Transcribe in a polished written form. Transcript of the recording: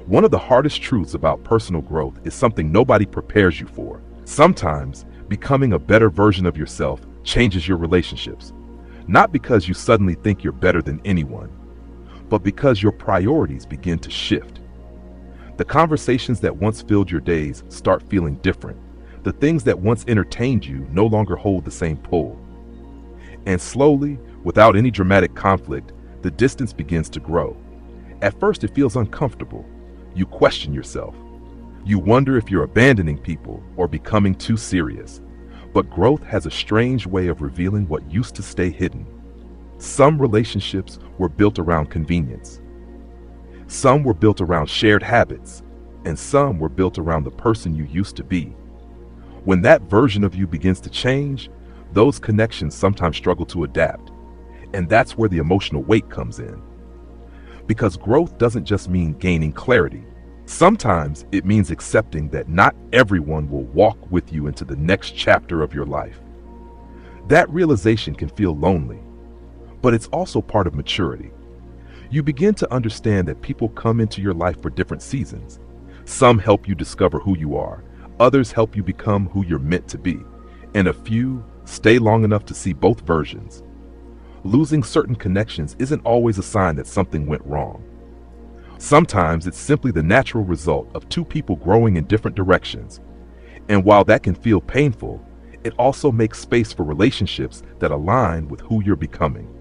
One of the hardest truths about personal growth is something nobody prepares you for. Sometimes, becoming a better version of yourself changes your relationships, not because you suddenly think you're better than anyone, but because your priorities begin to shift. The conversations that once filled your days start feeling different. The things that once entertained you no longer hold the same pull. And slowly, without any dramatic conflict, the distance begins to grow. At first, it feels uncomfortable. You question yourself. You wonder if you're abandoning people or becoming too serious. But growth has a strange way of revealing what used to stay hidden. Some relationships were built around convenience. Some were built around shared habits, and some were built around the person you used to be. When that version of you begins to change, those connections sometimes struggle to adapt. And that's where the emotional weight comes in. Because growth doesn't just mean gaining clarity. Sometimes it means accepting that not everyone will walk with you into the next chapter of your life. That realization can feel lonely, but it's also part of maturity. You begin to understand that people come into your life for different seasons. Some help you discover who you are, others help you become who you're meant to be, and a few stay long enough to see both versions. Losing certain connections isn't always a sign that something went wrong. Sometimes it's simply the natural result of two people growing in different directions. And while that can feel painful, it also makes space for relationships that align with who you're becoming.